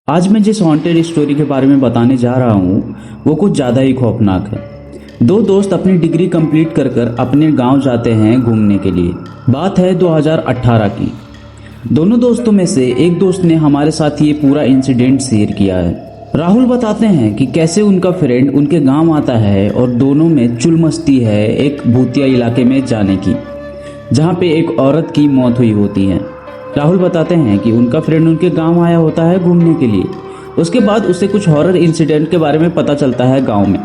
आज मैं जिस हॉन्टेड स्टोरी के बारे में बताने जा रहा हूँ वो कुछ ज़्यादा ही खौफनाक है। दो दोस्त अपनी डिग्री कंप्लीट कर कर अपने गांव जाते हैं घूमने के लिए। बात है 2018 की। दोनों दोस्तों में से एक दोस्त ने हमारे साथ ये पूरा इंसिडेंट शेयर किया है। राहुल बताते हैं कि कैसे उनका फ्रेंड उनके गांव आता है और दोनों में चुल मस्ती है एक भूतिया इलाके में जाने की, जहां पे एक औरत की मौत हुई होती है। राहुल बताते हैं कि उनका फ्रेंड उनके गांव आया होता है घूमने के लिए। उसके बाद उसे कुछ हॉरर इंसिडेंट के बारे में पता चलता है गांव में,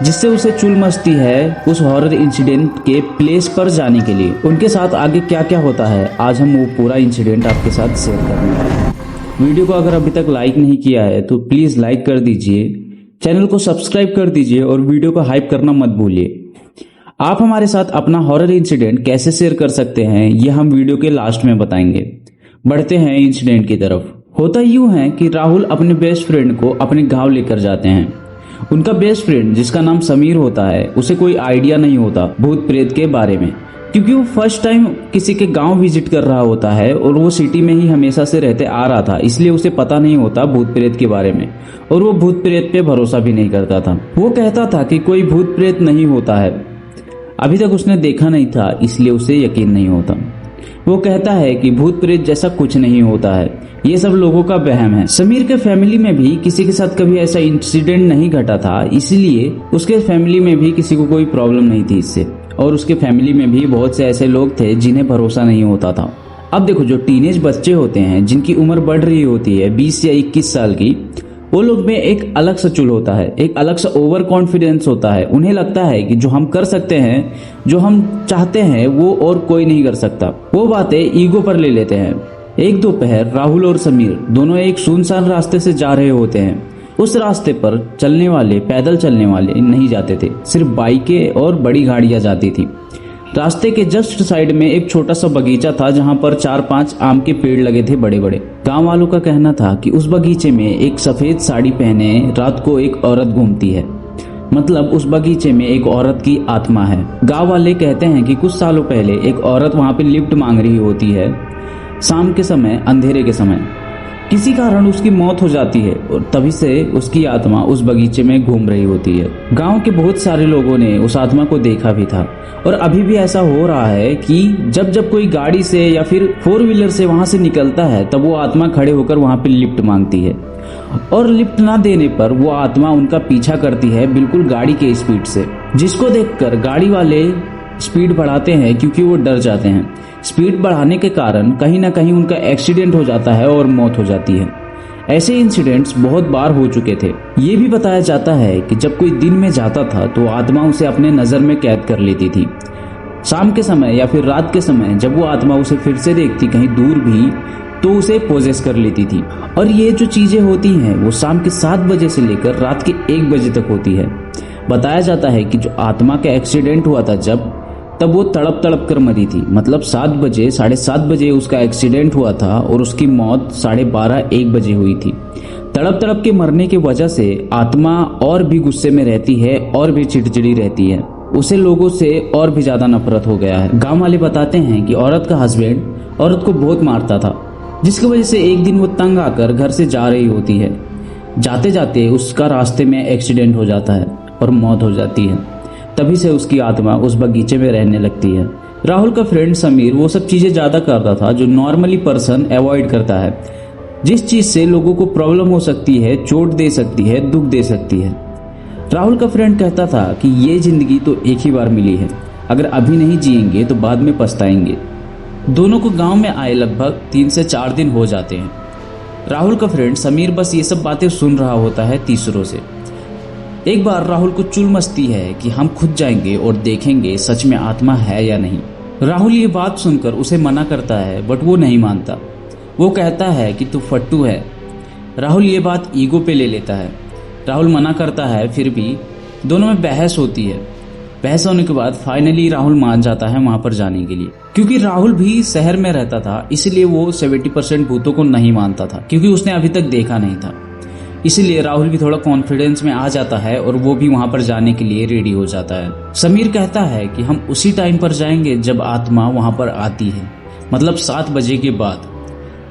जिससे उसे चुल मचती है उस हॉरर इंसिडेंट के प्लेस पर जाने के लिए। उनके साथ आगे क्या क्या होता है आज हम वो पूरा इंसिडेंट आपके साथ शेयर करने वाले हैं। वीडियो को अगर अभी तक लाइक नहीं किया है तो प्लीज लाइक कर दीजिए, चैनल को सब्सक्राइब कर दीजिए और वीडियो को हाइप करना मत भूलिए। आप हमारे साथ अपना हॉरर इंसिडेंट कैसे शेयर कर सकते हैं ये हम वीडियो के लास्ट में बताएंगे। बढ़ते हैं इंसिडेंट की तरफ। होता यूं है कि राहुल अपने बेस्ट फ्रेंड को अपने गांव लेकर जाते हैं। उनका बेस्ट फ्रेंड जिसका नाम समीर होता है, उसे कोई आइडिया नहीं होता भूत प्रेत के बारे में, क्योंकि वो फर्स्ट टाइम किसी के गांव विजिट कर रहा होता है और वो सिटी में ही हमेशा से रहते आ रहा था, इसलिए उसे पता नहीं होता भूत प्रेत के बारे में और वो भूत प्रेत पे भरोसा भी नहीं करता था। वो कहता था कि कोई भूत प्रेत नहीं होता है, अभी तक उसने देखा नहीं था इसलिए उसे यकीन नहीं होता। वो कहता है कि भूत प्रेत जैसा कुछ नहीं होता है, ये सब लोगों का वहम है। समीर के फैमिली में भी किसी के साथ कभी ऐसा इंसिडेंट नहीं घटा था, इसलिए उसके फैमिली में भी किसी को कोई प्रॉब्लम नहीं थी इससे, और उसके फैमिली में भी बहुत से ऐसे लोग थे जिन्हें भरोसा नहीं होता था। अब देखो, जो टीनेज बच्चे होते हैं जिनकी उम्र बढ़ रही होती है 20 या 21 साल की, वो लोग में एक अलग सा चुल होता है, एक अलग सा ओवर कॉन्फिडेंस होता है। उन्हें लगता है कि जो हम कर सकते हैं, जो हम चाहते हैं, वो और कोई नहीं कर सकता। वो बातें ईगो पर ले लेते हैं। एक दोपहर राहुल और समीर दोनों एक सुनसान रास्ते से जा रहे होते हैं। उस रास्ते पर चलने वाले, पैदल चलने वाले नहीं जाते थे, सिर्फ बाइकें और बड़ी गाड़ियां जाती थी। रास्ते के जस्ट साइड में एक छोटा सा बगीचा था जहां पर 4-5 आम के पेड़ लगे थे बड़े बड़े। गांव वालों का कहना था कि उस बगीचे में एक सफेद साड़ी पहने रात को एक औरत घूमती है, मतलब उस बगीचे में एक औरत की आत्मा है। गांव वाले कहते हैं कि कुछ सालों पहले एक औरत वहां पे लिफ्ट मांग रही होती है, शाम के समय, अंधेरे के समय। किसी कारण उसकी मौत हो जाती है और तभी से उसकी आत्मा उस बगीचे में घूम रही होती है। गांव के बहुत सारे लोगों ने उस आत्मा को देखा भी था और अभी भी ऐसा हो रहा है कि जब जब कोई गाड़ी से या फिर 4 व्हीलर से वहां से निकलता है तब वो आत्मा खड़े होकर वहां पे लिफ्ट मांगती है, और लिफ्ट ना देने पर वो आत्मा उनका पीछा करती है बिल्कुल गाड़ी के स्पीड से, जिसको देखकर गाड़ी वाले स्पीड बढ़ाते हैं क्योंकि वो डर जाते हैं। स्पीड बढ़ाने के कारण कहीं ना कहीं उनका एक्सीडेंट हो जाता है और मौत हो जाती है। ऐसे इंसिडेंट्स बहुत बार हो चुके थे। ये भी बताया जाता है कि जब कोई दिन में जाता था तो आत्मा उसे अपने नजर में कैद कर लेती थी। शाम के समय या फिर रात के समय जब वो आत्मा उसे फिर से देखती कहीं दूर भी, तो उसे पोजेस कर लेती थी। और ये जो चीजें होती हैं वो शाम के 7 बजे से लेकर रात के 1 बजे तक होती है। बताया जाता है कि जो आत्मा का एक्सीडेंट हुआ था तब वो तड़प तड़प कर मरी थी, मतलब 7 बजे, 7:30 बजे उसका एक्सीडेंट हुआ था और उसकी मौत 12:30-1 बजे हुई थी। तड़प तड़प के मरने की वजह से आत्मा और भी गुस्से में रहती है और भी चिड़चिड़ी रहती है, उसे लोगों से और भी ज्यादा नफरत हो गया है। गांव वाले बताते हैं कि औरत का हस्बैंड औरत को बहुत मारता था, जिसकी वजह से एक दिन वो तंग आकर घर से जा रही होती है। जाते जाते उसका रास्ते में एक्सीडेंट हो जाता है और मौत हो जाती है। तभी से उसकी आत्मा उस बगीचे में रहने लगती है। राहुल का फ्रेंड समीर वो सब चीजें ज्यादा करता था जो नॉर्मली पर्सन अवॉइड करता है, जिस चीज से लोगों को प्रॉब्लम हो सकती है, चोट दे सकती है, दुख दे सकती है। राहुल का फ्रेंड कहता था कि ये जिंदगी तो एक ही बार मिली है, अगर अभी नहीं जिएंगे तो बाद में पछताएंगे। दोनों को गांव में आए लगभग 3 से 4 दिन हो जाते हैं। राहुल का फ्रेंड समीर बस ये सब बातें सुन रहा होता है तीसरों से। एक बार राहुल को चुल मचती है कि हम खुद जाएंगे और देखेंगे सच में आत्मा है या नहीं। राहुल ये बात सुनकर उसे मना करता है, बट वो नहीं मानता। वो कहता है कि तू फट्टू है। राहुल ये बात ईगो पे ले लेता है। राहुल मना करता है, फिर भी दोनों में बहस होती है। बहस होने के बाद फाइनली राहुल मान जाता है वहां पर जाने के लिए। क्योंकि राहुल भी शहर में रहता था, इसलिए वो 70% भूतों को नहीं मानता था, क्योंकि उसने अभी तक देखा नहीं था। इसलिए राहुल भी थोड़ा कॉन्फिडेंस में आ जाता है और वो भी वहां पर जाने के लिए रेडी हो जाता है। समीर कहता है कि हम उसी टाइम पर जाएंगे जब आत्मा वहां पर आती है, मतलब 7 बजे के बाद।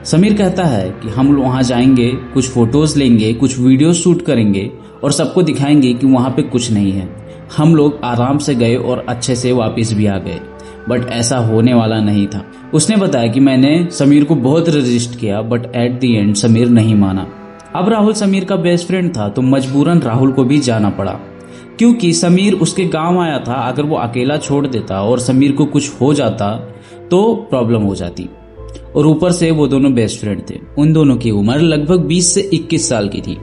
समीर कहता है कि हम वहां जाएंगे, कुछ फोटोज लेंगे, कुछ वीडियो शूट करेंगे और सबको दिखाएंगे कि वहां पे कुछ नहीं है। हम लोग आराम से गए और अच्छे से वापस भी आ गए, बट ऐसा होने वाला नहीं था। उसने बताया कि मैंने समीर को बहुत रेजिस्ट किया, but at the end Sameer नहीं माना। अब राहुल समीर का बेस्ट फ्रेंड था, तो मजबूरन राहुल को भी जाना पड़ा, क्योंकि समीर उसके गांव आया था। अगर वो अकेला छोड़ देता और समीर को कुछ हो जाता तो प्रॉब्लम हो जाती। और ऊपर से वो दोनों बेस्ट फ्रेंड थे। उन दोनों की उम्र लगभग 20 से 21 साल की थी।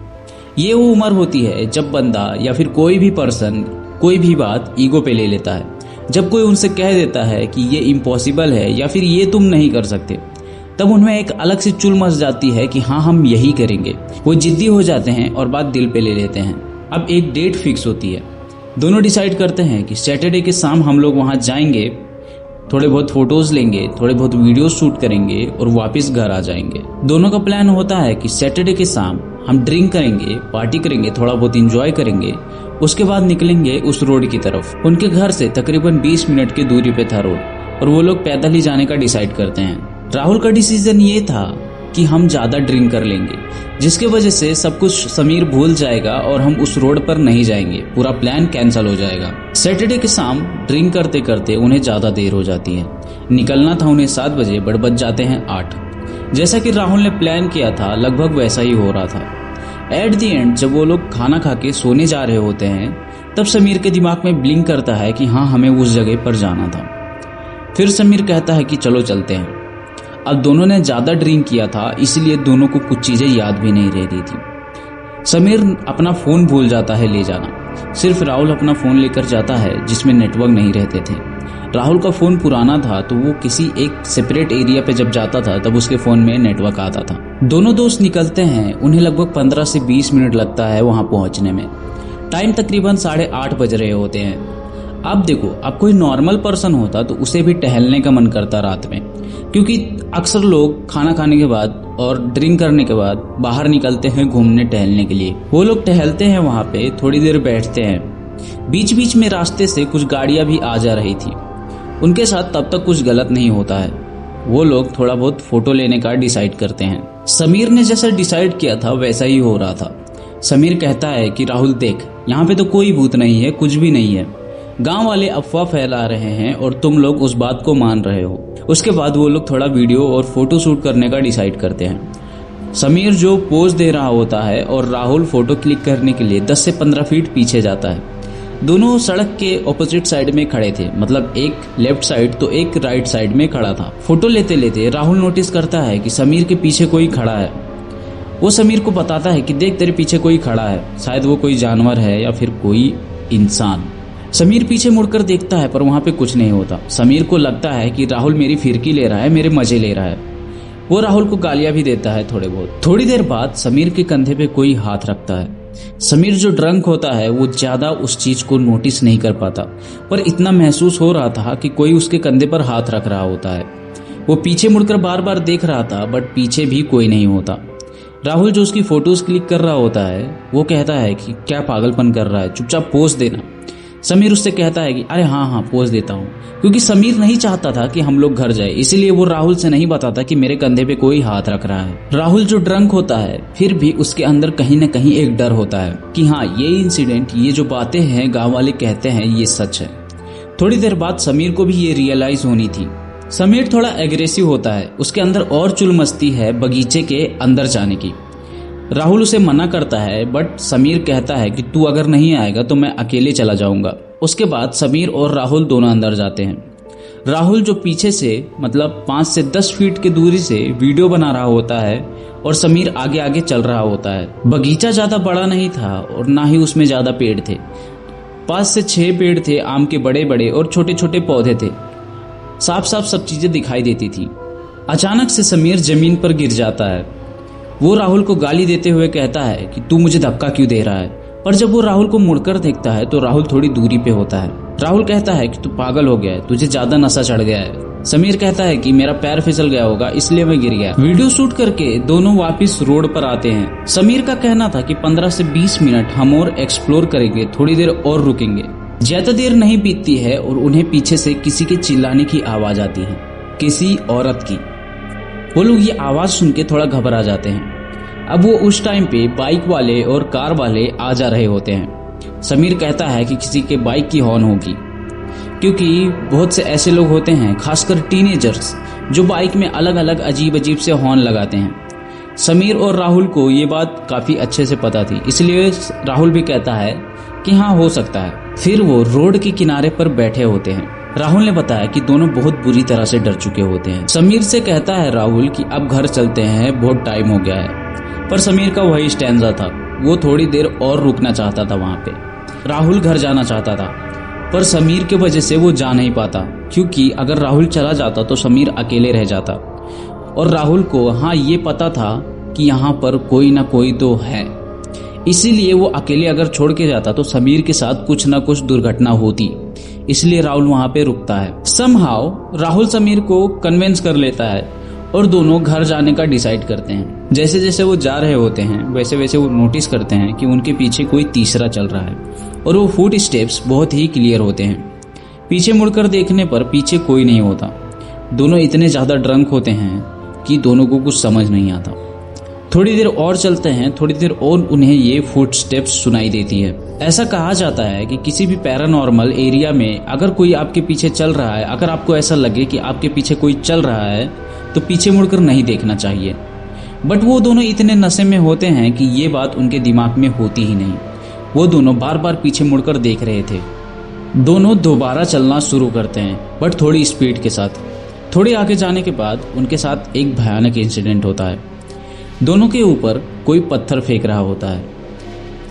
ये वो उम्र होती है जब बंदा या फिर कोई भी पर्सन कोई भी बात ईगो पे ले लेता है। जब कोई उनसे कह देता है कि ये इम्पॉसिबल है या फिर ये तुम नहीं कर सकते, तब उनमें एक अलग सी चुल मच जाती है कि हाँ हम यही करेंगे। वो जिद्दी हो जाते हैं और बात दिल पे ले लेते हैं। अब एक डेट फिक्स होती है। दोनों डिसाइड करते हैं कि सैटरडे के शाम हम लोग वहां जाएंगे, थोड़े बहुत फोटोज लेंगे, थोड़े बहुत वीडियो शूट करेंगे और वापस घर आ जाएंगे। दोनों का प्लान होता है कि सैटरडे के शाम हम ड्रिंक करेंगे, पार्टी करेंगे, थोड़ा बहुत एंजॉय करेंगे, उसके बाद निकलेंगे उस रोड की तरफ। उनके घर से तकरीबन 20 मिनट की दूरी पे था रोड, और वो लोग पैदल ही जाने का डिसाइड करते हैं। राहुल का डिसीजन ये था कि हम ज्यादा ड्रिंक कर लेंगे, जिसके वजह से सब कुछ समीर भूल जाएगा और हम उस रोड पर नहीं जाएंगे, पूरा प्लान कैंसिल हो जाएगा। सैटरडे के शाम ड्रिंक करते करते उन्हें ज्यादा देर हो जाती है। निकलना था उन्हें 7 बजे, बट बज जाते हैं 8। जैसा कि राहुल ने प्लान किया था लगभग वैसा ही हो रहा था। एट द एंड जब वो लोग खाना खा के सोने जा रहे होते हैं, तब समीर के दिमाग में ब्लिंक करता है कि हाँ हमें उस जगह पर जाना था। फिर समीर कहता है कि चलो चलते हैं। अब दोनों ने ज्यादा ड्रिंक किया था, इसलिए दोनों को कुछ चीजें याद भी नहीं रहती थी। समीर अपना फोन भूल जाता है ले जाना। सिर्फ राहुल अपना फोन लेकर जाता है जिसमें नेटवर्क नहीं रहते थे। राहुल का फोन पुराना था, तो वो किसी एक सेपरेट एरिया पे जब जाता था तब उसके फोन में नेटवर्क आता था। दोनों दोस्त निकलते हैं। उन्हें लगभग 15 से 20 मिनट लगता है वहां पहुंचने में। टाइम तकरीबन 8:30 बज रहे होते हैं। अब देखो, अब कोई नॉर्मल पर्सन होता तो उसे भी टहलने का मन करता रात में, क्योंकि अक्सर लोग खाना खाने के बाद और ड्रिंक करने के बाद बाहर निकलते हैं घूमने टहलने के लिए। वो लोग टहलते हैं, वहां पे थोड़ी देर बैठते हैं। बीच बीच में रास्ते से कुछ गाड़ियां भी आ जा रही थी। उनके साथ तब तक कुछ गलत नहीं होता है। वो लोग थोड़ा बहुत फोटो लेने का डिसाइड करते हैं। समीर ने जैसा डिसाइड किया था वैसा ही हो रहा था। समीर कहता है कि राहुल देख, यहाँ पे तो कोई भूत नहीं है, कुछ भी नहीं है। गांव वाले अफवाह फैला रहे हैं और तुम लोग उस बात को मान रहे हो। उसके बाद वो लोग थोड़ा वीडियो और फोटो शूट करने का डिसाइड करते हैं। समीर जो पोज दे रहा होता है और राहुल फोटो क्लिक करने के लिए 10 से 15 फीट पीछे जाता है। दोनों सड़क के ऑपोजिट साइड में खड़े थे, मतलब एक लेफ्ट साइड तो एक राइट साइड में खड़ा था। फोटो लेते लेते राहुल नोटिस करता है कि समीर के पीछे कोई खड़ा है। वो समीर को बताता है कि देख तेरे पीछे कोई खड़ा है, शायद वो कोई जानवर है या फिर कोई इंसान। समीर पीछे मुड़कर देखता है पर वहां पे कुछ नहीं होता। समीर को लगता है कि राहुल मेरी फिरकी ले रहा है, मेरे मजे ले रहा है। वो राहुल को गालियां भी देता है थोड़े बहुत। थोड़ी देर बाद समीर के कंधे पे कोई हाथ रखता है। समीर जो ड्रंक होता है वो ज्यादा उस चीज को नोटिस नहीं कर पाता, पर इतना महसूस हो रहा था कि कोई उसके कंधे पर हाथ रख रहा होता है। वो पीछे मुड़कर बार बार देख रहा था, बट पीछे भी कोई नहीं होता। राहुल जो उसकी फोटोज क्लिक कर रहा होता है वो कहता है कि क्या पागलपन कर रहा है, चुपचाप पोज देना। समीर उससे कहता है कि अरे हाँ पोज देता हूँ, क्योंकि समीर नहीं चाहता था कि हम लोग घर जाए, इसीलिए वो राहुल से नहीं बताता कि मेरे कंधे पे कोई हाथ रख रहा है। राहुल जो ड्रंक होता है फिर भी उसके अंदर कहीं न कहीं एक डर होता है कि हाँ ये इंसिडेंट, ये जो बातें हैं गांव वाले कहते हैं ये सच है। थोड़ी देर बाद समीर को भी ये रियलाइज होनी थी। समीर थोड़ा एग्रेसिव होता है, उसके अंदर और चुल मस्ती है बगीचे के अंदर जाने की। राहुल उसे मना करता है, बट समीर कहता है कि तू अगर नहीं आएगा तो मैं अकेले चला जाऊंगा। उसके बाद समीर और राहुल दोनों अंदर जाते हैं। राहुल जो पीछे से मतलब 5 से 10 फीट की दूरी से वीडियो बना रहा होता है और समीर आगे आगे चल रहा होता है। बगीचा ज्यादा बड़ा नहीं था और ना ही उसमें ज्यादा पेड़ थे। 5 से 6 पेड़ थे, आम के बड़े बड़े और छोटे छोटे पौधे थे। साफ साफ सब चीजें दिखाई देती थी। अचानक से समीर जमीन पर गिर जाता है। वो राहुल को गाली देते हुए कहता है कि तू मुझे धक्का क्यों दे रहा है, पर जब वो राहुल को मुड़कर देखता है तो राहुल थोड़ी दूरी पे होता है। राहुल कहता है कि तू पागल हो गया है, तुझे ज्यादा नशा चढ़ गया है। समीर कहता है कि मेरा पैर फिसल गया होगा इसलिए मैं गिर गया। वीडियो शूट करके दोनों वापस रोड पर आते हैं। समीर का कहना था कि 15 से 20 मिनट हम और एक्सप्लोर करेंगे, थोड़ी देर और रुकेंगे। ज्यादा देर नहीं बीतती है और उन्हें पीछे से किसी के चिल्लाने की आवाज आती है, किसी औरत की। वो लोग ये आवाज सुन के थोड़ा घबरा जाते हैं। अब वो उस टाइम पे बाइक वाले और कार वाले आ जा रहे होते हैं। समीर कहता है कि किसी के बाइक की हॉर्न होगी, क्योंकि बहुत से ऐसे लोग होते हैं, खासकर टीनेजर्स, जो बाइक में अलग अलग अजीब अजीब से हॉर्न लगाते हैं। समीर और राहुल को ये बात काफी अच्छे से पता थी, इसलिए राहुल भी कहता है कि हाँ, हो सकता है। फिर वो रोड के किनारे पर बैठे होते हैं। राहुल ने बताया कि दोनों बहुत बुरी तरह से डर चुके होते हैं। समीर से कहता है राहुल कि अब घर चलते हैं, बहुत टाइम हो गया है। पर समीर का वही स्टैंजा था, वो थोड़ी देर और रुकना चाहता था वहां पे। राहुल घर जाना चाहता था, पर समीर के वजह से वो जा नहीं पाता, क्योंकि अगर राहुल चला जाता तो समीर अकेले रह जाता। और राहुल को हाँ ये पता था कि यहाँ पर कोई ना कोई तो है, इसीलिए वो अकेले अगर छोड़ के जाता तो समीर के साथ कुछ ना कुछ दुर्घटना होती, इसलिए राहुल वहां पे रुकता है। समहाउ राहुल समीर को कन्विंस कर लेता है और दोनों घर जाने का डिसाइड करते हैं। जैसे जैसे वो जा रहे होते हैं वैसे वैसे वो नोटिस करते हैं कि उनके पीछे कोई तीसरा चल रहा है, और वो फुट स्टेप्स बहुत ही क्लियर होते हैं। पीछे मुड़कर देखने पर पीछे कोई नहीं होता। दोनों इतने ज्यादा ड्रंक होते हैं कि दोनों को कुछ समझ नहीं आता। थोड़ी देर और चलते हैं, थोड़ी देर और उन्हें ये फुट स्टेप्स सुनाई देती है। ऐसा कहा जाता है कि किसी भी पैरानॉर्मल एरिया में अगर कोई आपके पीछे चल रहा है, अगर आपको ऐसा लगे कि आपके पीछे कोई चल रहा है, तो पीछे मुड़कर नहीं देखना चाहिए। बट वो दोनों इतने नशे में होते हैं कि ये बात उनके दिमाग में होती ही नहीं। वो दोनों बार बार पीछे मुड़कर देख रहे थे। दोनों दोबारा चलना शुरू करते हैं, बट थोड़ी स्पीड के साथ। थोड़े आगे जाने के बाद उनके साथ एक भयानक इंसिडेंट होता है। दोनों के ऊपर कोई पत्थर फेंक रहा होता है।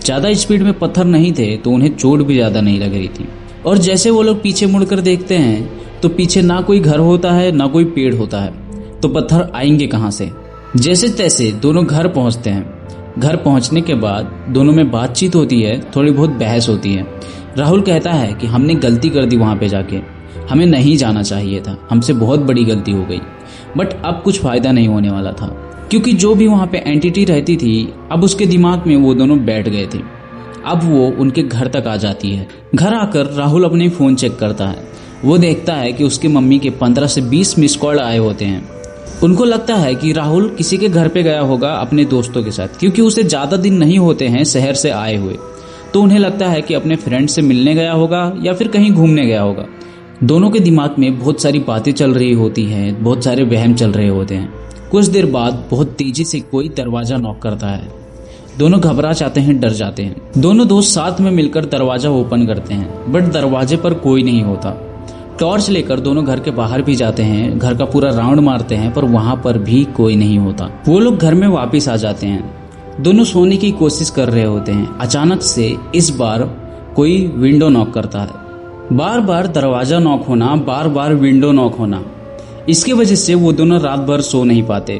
ज्यादा स्पीड में पत्थर नहीं थे तो उन्हें चोट भी ज्यादा नहीं लग रही थी। और जैसे वो लोग पीछे मुड़कर देखते हैं तो पीछे ना कोई घर होता है ना कोई पेड़ होता है, तो पत्थर आएंगे कहां से। जैसे तैसे दोनों घर पहुंचते हैं। घर पहुंचने के बाद दोनों में बातचीत होती है, थोड़ी बहुत बहस होती है। राहुल कहता है कि हमने गलती कर दी, वहां पे जाके हमें नहीं जाना चाहिए था, हमसे बहुत बड़ी गलती हो गई, बट अब कुछ फायदा नहीं होने वाला था, क्योंकि जो भी वहां पे एंटिटी रहती थी अब उसके दिमाग में वो दोनों बैठ गए थे। अब वो उनके घर तक आ जाती है। घर आकर राहुल अपने फोन चेक करता है। वो देखता है कि उसकी मम्मी के 15 से 20 मिस कॉल आए होते हैं। उनको लगता है कि राहुल किसी के घर पे गया होगा अपने दोस्तों के साथ, क्योंकि उसे ज्यादा दिन नहीं होते हैं शहर से आए हुए, तो उन्हें लगता है कि अपने फ्रेंड से मिलने गया होगा या फिर कहीं घूमने गया होगा। दोनों के दिमाग में बहुत सारी बातें चल रही होती हैं, बहुत सारे वहम चल रहे होते हैं। कुछ देर बाद बहुत तेजी से कोई दरवाजा नॉक करता है। दोनों घबरा जाते हैं, डर जाते हैं। दोनों दोस्त साथ में मिलकर दरवाजा ओपन करते हैं, बट दरवाजे पर कोई नहीं होता। टॉर्च लेकर दोनों घर के बाहर भी जाते हैं, घर का पूरा राउंड मारते हैं, पर वहां पर भी कोई नहीं होता। वो लोग घर में वापस आ जाते हैं। दोनों सोने की कोशिश कर रहे होते हैं। अचानक से इस बार कोई विंडो नॉक करता है। बार बार दरवाजा नॉक होना, बार बार विंडो नॉक होना, इसकी वजह से वो दोनों रात भर सो नहीं पाते।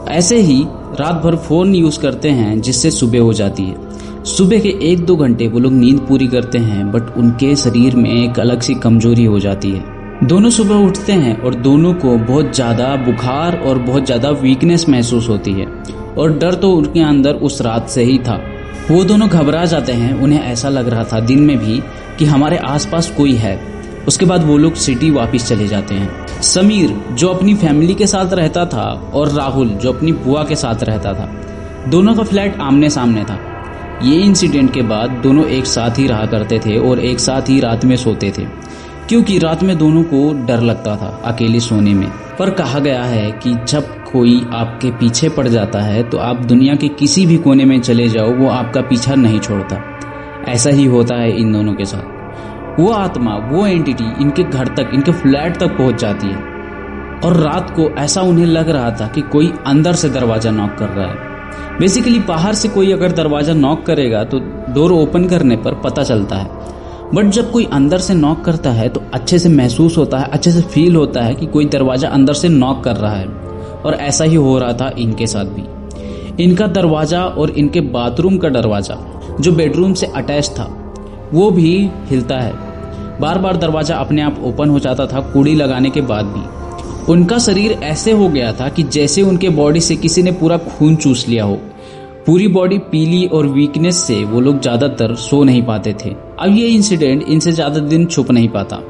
ऐसे ही रात भर फोन यूज करते हैं, जिससे सुबह हो जाती है। सुबह के 1-2 घंटे वो लोग नींद पूरी करते हैं, बट उनके शरीर में एक अलग सी कमजोरी हो जाती है। दोनों सुबह उठते हैं और दोनों को बहुत ज्यादा बुखार और बहुत ज्यादा वीकनेस महसूस होती है, और डर तो उनके अंदर उस रात से ही था। वो दोनों घबरा जाते हैं। उन्हें ऐसा लग रहा था दिन में भी कि हमारे आसपास कोई है। उसके बाद वो लोग सिटी वापस चले जाते हैं। समीर जो अपनी फैमिली के साथ रहता था और राहुल जो अपनी बुआ के साथ रहता था, दोनों का फ्लैट आमने सामने था। ये इंसिडेंट के बाद दोनों एक साथ ही रहा करते थे और एक साथ ही रात में सोते थे, क्योंकि रात में दोनों को डर लगता था अकेले सोने में। पर कहा गया है कि जब कोई आपके पीछे पड़ जाता है तो आप दुनिया के किसी भी कोने में चले जाओ, वो आपका पीछा नहीं छोड़ता। ऐसा ही होता है इन दोनों के साथ। वो आत्मा, वो एंटिटी इनके घर तक, इनके फ्लैट तक पहुंच जाती है, और रात को ऐसा उन्हें लग रहा था कि कोई अंदर से दरवाजा नॉक कर रहा है। बेसिकली बाहर से कोई अगर दरवाजा नॉक करेगा तो डोर ओपन करने पर पता चलता है, बट जब कोई अंदर से नॉक करता है तो अच्छे से महसूस होता है, अच्छे से फील होता है कि कोई दरवाजा अंदर से नॉक कर रहा है। और ऐसा ही हो रहा था इनके साथ भी। इनका दरवाजा और इनके बाथरूम का दरवाजा जो बेडरूम से अटैच था वो भी हिलता है। बार बार दरवाजा अपने आप ओपन हो जाता था, कुंडी लगाने के बाद भी। उनका शरीर ऐसे हो गया था कि जैसे उनके बॉडी से किसी ने पूरा खून चूस लिया हो। पूरी बॉडी पीली और वीकनेस से वो लोग ज्यादातर सो नहीं पाते थे। अब ये इंसिडेंट इनसे ज्यादा दिन छुप नहीं पाता।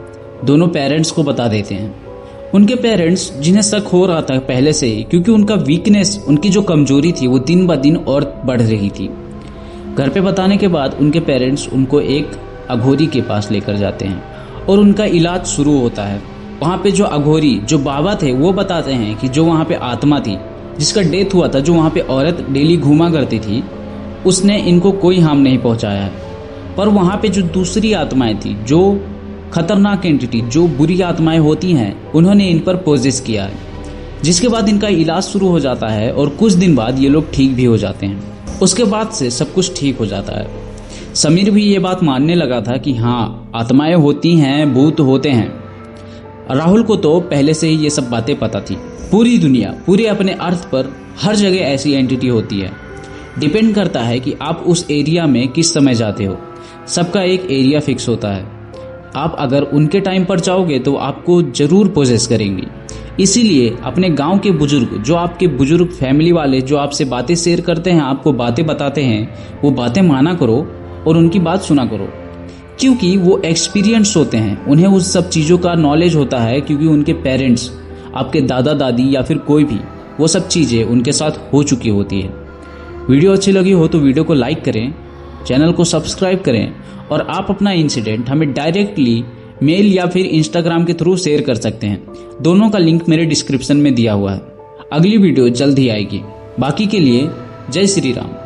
दोनों पेरेंट्स को बता देते हैं उनके पेरेंट्स, जिन्हें शक हो रहा था पहले से ही, क्योंकि उनका वीकनेस, उनकी जो कमजोरी थी वो दिन ब दिन और बढ़ रही थी। घर पे बताने के बाद उनके पेरेंट्स उनको एक अघोरी के पास लेकर जाते हैं और उनका इलाज शुरू होता है। वहाँ पे जो अघोरी, जो बाबा थे, वो बताते हैं कि जो वहाँ पे आत्मा थी, जिसका डेथ हुआ था, जो वहाँ पे औरत डेली घूमा करती थी, उसने इनको कोई हार्म नहीं पहुँचाया है। पर वहाँ पे जो दूसरी आत्माएं थी, जो खतरनाक एंटिटी, जो बुरी आत्माएं होती हैं, उन्होंने इन पर पोजेस किया है, जिसके बाद इनका इलाज शुरू हो जाता है और कुछ दिन बाद ये लोग ठीक भी हो जाते हैं। उसके बाद से सब कुछ ठीक हो जाता है। समीर भी ये बात मानने लगा था कि हाँ, आत्माएं होती हैं, भूत होते हैं। राहुल को तो पहले से ही ये सब बातें पता थी। पूरी दुनिया, पूरे अपने अर्थ पर हर जगह ऐसी एंटिटी होती है। डिपेंड करता है कि आप उस एरिया में किस समय जाते हो। सबका एक एरिया फिक्स होता है। आप अगर उनके टाइम पर जाओगे तो आपको जरूर पोजेस करेंगी। इसीलिए अपने गांव के बुजुर्ग, जो आपके बुजुर्ग फैमिली वाले, जो आपसे बातें शेयर करते हैं, आपको बातें बताते हैं, वो बातें माना करो और उनकी बात सुना करो, क्योंकि वो एक्सपीरियंस होते हैं। उन्हें उस सब चीज़ों का नॉलेज होता है, क्योंकि उनके पेरेंट्स, आपके दादा दादी या फिर कोई भी, वो सब चीज़ें उनके साथ हो चुकी होती है। वीडियो अच्छी लगी हो तो वीडियो को लाइक करें, चैनल को सब्सक्राइब करें और आप अपना इंसिडेंट हमें डायरेक्टली मेल या फिर इंस्टाग्राम के थ्रू शेयर कर सकते हैं। दोनों का लिंक मेरे डिस्क्रिप्शन में दिया हुआ है। अगली वीडियो जल्द ही आएगी। बाकी के लिए जय श्री राम।